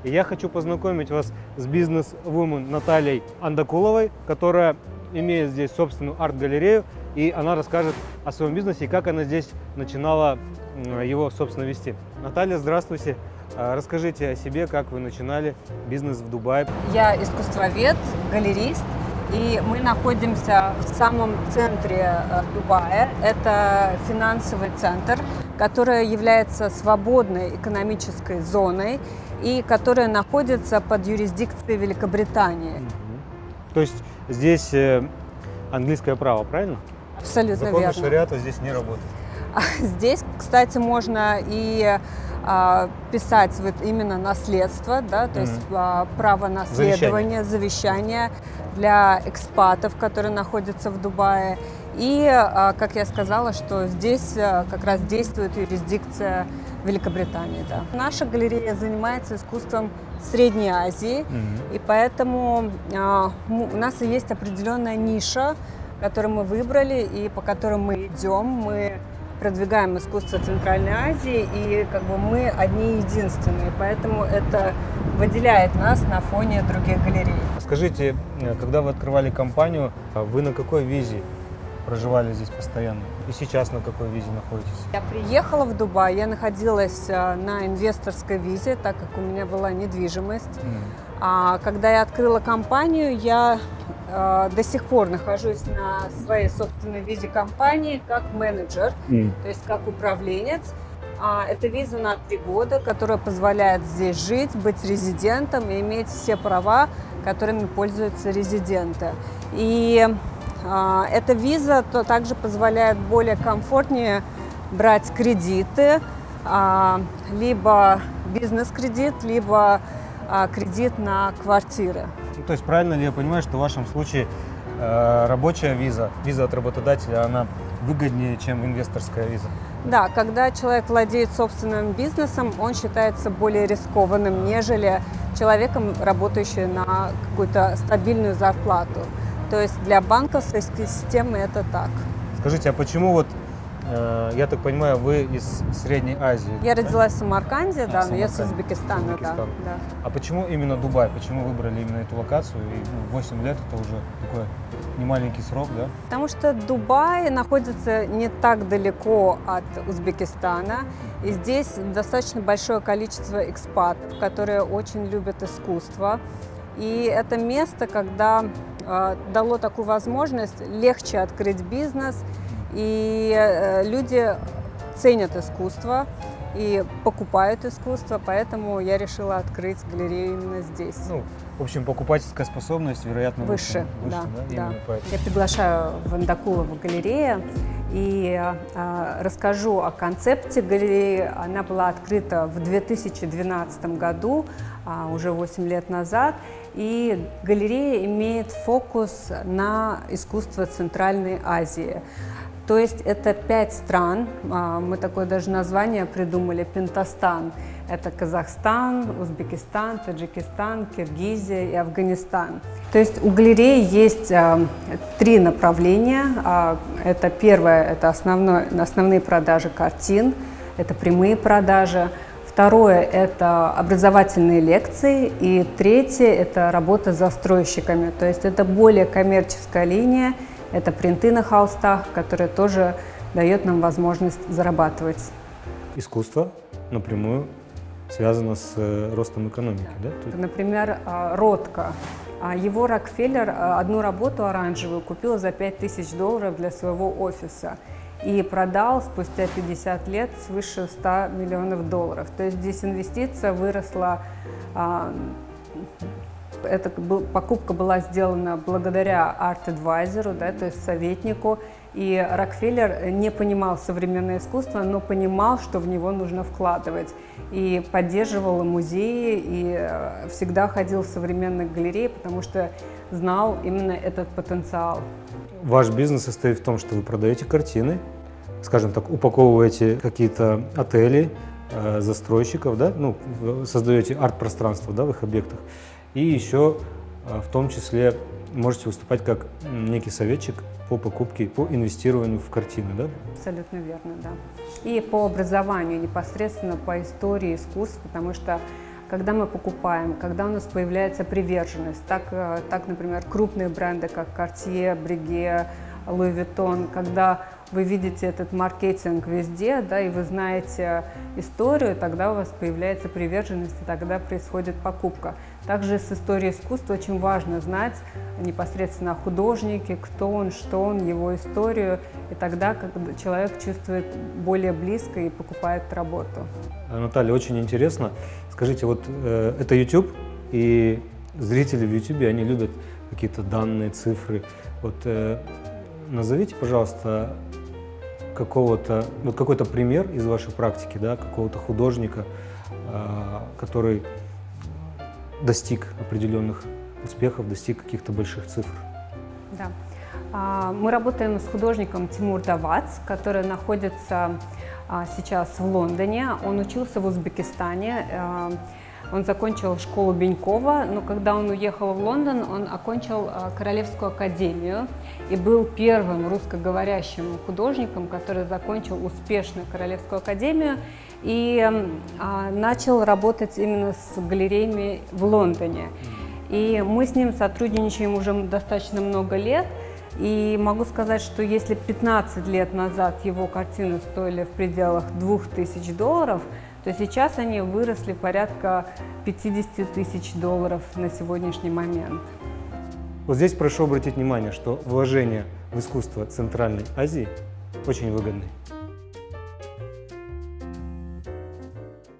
И я хочу познакомить вас с бизнес-вумен Натальей Андакуловой, которая имеет здесь собственную арт-галерею, и она расскажет о своем бизнесе и как она здесь начинала его, собственно, вести. Наталья, здравствуйте. Расскажите о себе, как вы начинали бизнес в Дубае. Я искусствовед, галерист, и мы находимся в самом центре Дубая. Это финансовый центр, который является свободной экономической зоной и которая находится под юрисдикцией Великобритании. То есть здесь английское право, правильно? Абсолютно Законы верно. шариата здесь не работают. Здесь, кстати, можно и писать вот именно наследство, да, то есть право наследования, завещание для экспатов, которые находятся в Дубае. И, как я сказала, что здесь как раз действует юрисдикция Великобритании. Да. Наша галерея занимается искусством Средней Азии, и поэтому у нас и есть определенная ниша, которую мы выбрали и по которой мы идем. Мы продвигаем искусство Центральной Азии, и как бы мы одни единственные, поэтому это выделяет нас на фоне других галерей. Скажите, когда вы открывали компанию, вы на какой визе проживали здесь постоянно? И сейчас на какой визе находитесь? Я приехала в Дубай, я находилась на инвесторской визе, так как у меня была недвижимость. А когда я открыла компанию, я до сих пор нахожусь на своей собственной визе компании как менеджер, то есть как управленец. Это виза на 3 года, которая позволяет здесь жить, быть резидентом и иметь все права, которыми пользуются резиденты. И эта виза также позволяет более комфортнее брать кредиты, либо бизнес-кредит, либо кредит на квартиры. То есть правильно ли я понимаю, что в вашем случае рабочая виза от работодателя, она выгоднее, чем инвесторская виза? Да, когда человек владеет собственным бизнесом, он считается более рискованным, нежели человеком, работающим на какую-то стабильную зарплату. То есть для банковской системы это так. Скажите, а почему вот, я так понимаю, вы из Средней Азии? Я родилась в Самарканде, да, но я с Узбекистана. Узбекистана. Да. А почему именно Дубай? Почему выбрали именно эту локацию? И 8 лет это уже такой немаленький срок, да? Потому что Дубай находится не так далеко от Узбекистана, и здесь достаточно большое количество экспатов, которые очень любят искусство. И это место, когда дало такую возможность легче открыть бизнес, и люди ценят искусство и покупают искусство, поэтому я решила открыть галерею именно здесь. Ну, в общем, покупательская способность, вероятно, выше, да? Да. Я приглашаю в Андакулову галерею и расскажу о концепте галереи. Она была открыта в 2012 году, уже 8 лет назад, и галерея имеет фокус на искусство Центральной Азии. То есть это 5 стран, мы такое даже название придумали, Пентастан. Это Казахстан, Узбекистан, Таджикистан, Киргизия и Афганистан. То есть у галереи есть 3 направления. Это первое, это основные продажи картин, это прямые продажи. Второе – это образовательные лекции. И третье – это работа с застройщиками. То есть это более коммерческая линия. Это принты на холстах, которые тоже дает нам возможность зарабатывать. Искусство напрямую связано с ростом экономики, да? Например, Ротко. Его Рокфеллер одну работу оранжевую купил за $5000 для своего офиса и продал спустя 50 лет свыше $100 миллионов. То есть здесь инвестиция выросла. Эта покупка была сделана благодаря арт-адвайзеру, да, то есть советнику. И Рокфеллер не понимал современное искусство, но понимал, что в него нужно вкладывать. И поддерживал музеи, и всегда ходил в современные галереи, потому что знал именно этот потенциал. Ваш бизнес состоит в том, что вы продаете картины, скажем так, упаковываете какие-то отели, застройщиков, да, ну, создаете арт-пространство, да, в их объектах. И еще в том числе можете выступать как некий советчик по покупке, по инвестированию в картины, да? Абсолютно верно, да. И по образованию, непосредственно по истории искусств, потому что когда мы покупаем, когда у нас появляется приверженность. Так, например, крупные бренды, как Cartier, Breguet, Louis Vuitton, когда вы видите этот маркетинг везде, да, и вы знаете историю, тогда у вас появляется приверженность, и тогда происходит покупка. Также с историей искусства очень важно знать непосредственно о художнике, кто он, что он, его историю, и тогда когда человек чувствует более близко и покупает работу. Наталья, очень интересно. Скажите, вот это YouTube, и зрители в YouTube, они любят какие-то данные, цифры. Вот назовите, пожалуйста, какой-то пример из вашей практики, да, какого-то художника, который достиг определенных успехов, достиг каких-то больших цифр. Да. Мы работаем с художником Тимур Давац, который находится сейчас в Лондоне. Он учился в Узбекистане. Он закончил школу Бенькова, но когда он уехал в Лондон, он окончил Королевскую академию и был первым русскоговорящим художником, который закончил успешно Королевскую академию и начал работать именно с галереями в Лондоне. И мы с ним сотрудничаем уже достаточно много лет. И могу сказать, что если 15 лет назад его картины стоили в пределах $2000, то сейчас они выросли порядка $50 000 на сегодняшний момент. Вот здесь прошу обратить внимание, что вложения в искусство Центральной Азии очень выгодны.